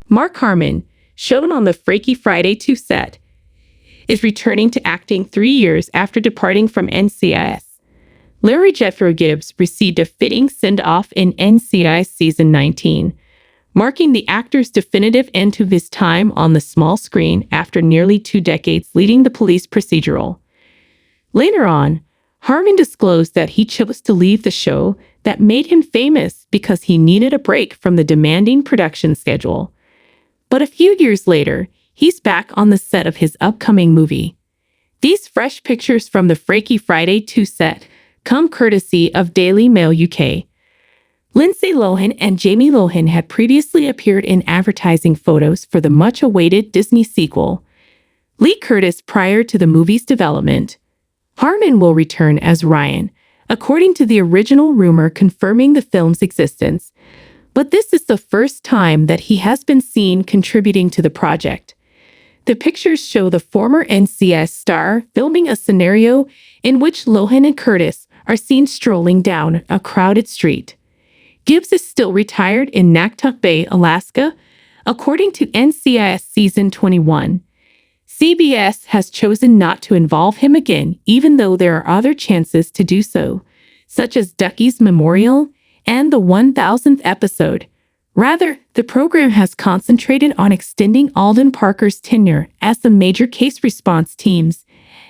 Mark Harmon, shown on the Freaky Friday 2 set, is returning to acting 3 years after departing from NCIS. Larry Jeffro Gibbs received a fitting send-off in NCIS Season 19, marking the actor's definitive end to his time on the small screen after nearly 2 decades leading the police procedural. Later on, Harmon disclosed that he chose to leave the show that made him famous because he needed a break from the demanding production schedule. But a few years later, he's back on the set of his upcoming movie. These fresh pictures from the Freaky Friday 2 set come courtesy of Daily Mail UK. Lindsay Lohan and Jamie Lohan had previously appeared in advertising photos for the much-awaited Disney sequel. Lee Curtis prior to the movie's development. Harmon will return as Ryan, according to the original rumor confirming the film's existence. But this is the first time that he has been seen contributing to the project. The pictures show the former NCIS star filming a scenario in which Lohan and Curtis are seen strolling down a crowded street. Gibbs is still retired in Naktuk Bay, Alaska, according to NCIS Season 21. CBS has chosen not to involve him again, even though there are other chances to do so, such as Ducky's Memorial and the 1000th episode. Rather, the program has concentrated on extending Alden Parker's tenure as the Major Case Response Team's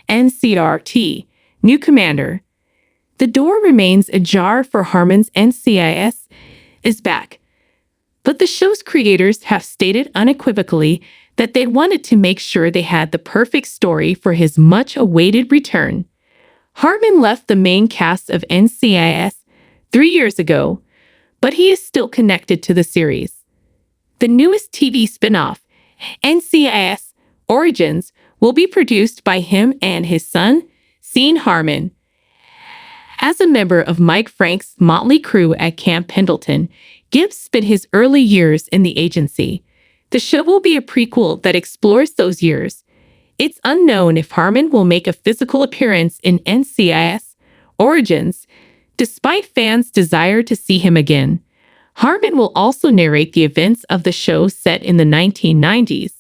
NCRT new commander. The door remains ajar for Harmon's NCIS is back, but the show's creators have stated unequivocally that they wanted to make sure they had the perfect story for his much-awaited return. Harmon left the main cast of NCIS 3 years ago, but he is still connected to the series. The newest TV spin-off, NCIS Origins, will be produced by him and his son, Sean Harmon. As a member of Mike Frank's motley crew at Camp Pendleton, Gibbs spent his early years in the agency. The show will be a prequel that explores those years. It's unknown if Harmon will make a physical appearance in NCIS Origins, despite fans' desire to see him again. Harmon will also narrate the events of the show set in the 1990s.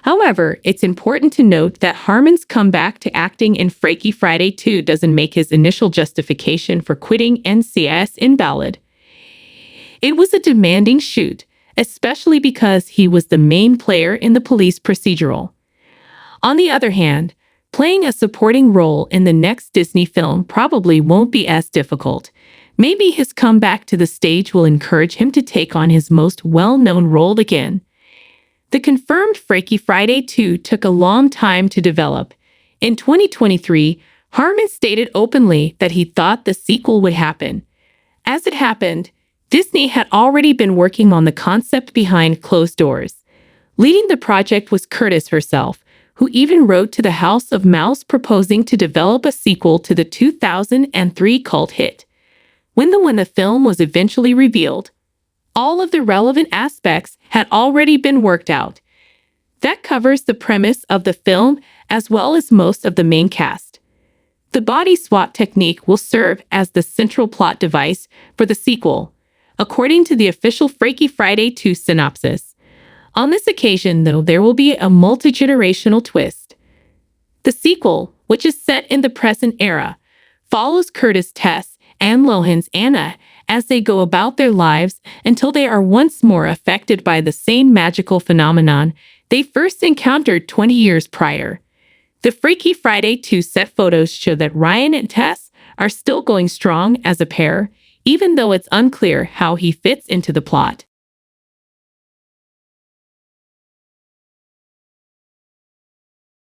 However, it's important to note that Harmon's comeback to acting in Freaky Friday 2 doesn't make his initial justification for quitting NCIS invalid. It was a demanding shoot, especially because he was the main player in the police procedural. On the other hand, playing a supporting role in the next Disney film probably won't be as difficult. Maybe his comeback to the stage will encourage him to take on his most well-known role again. The confirmed Freaky Friday 2 took a long time to develop. In 2023, Harmon stated openly that he thought the sequel would happen. As it happened, Disney had already been working on the concept behind closed doors. Leading the project was Curtis herself, who even wrote to the House of Mouse proposing to develop a sequel to the 2003 cult hit. When the film was eventually revealed, all of the relevant aspects had already been worked out. That covers the premise of the film as well as most of the main cast. The body swap technique will serve as the central plot device for the sequel, according to the official Freaky Friday 2 synopsis. On this occasion, though, there will be a multi-generational twist. The sequel, which is set in the present era, follows Curtis, Tess, and Lohan's Anna as they go about their lives until they are once more affected by the same magical phenomenon they first encountered 20 years prior. The Freaky Friday 2 set photos show that Ryan and Tess are still going strong as a pair, even though it's unclear how he fits into the plot.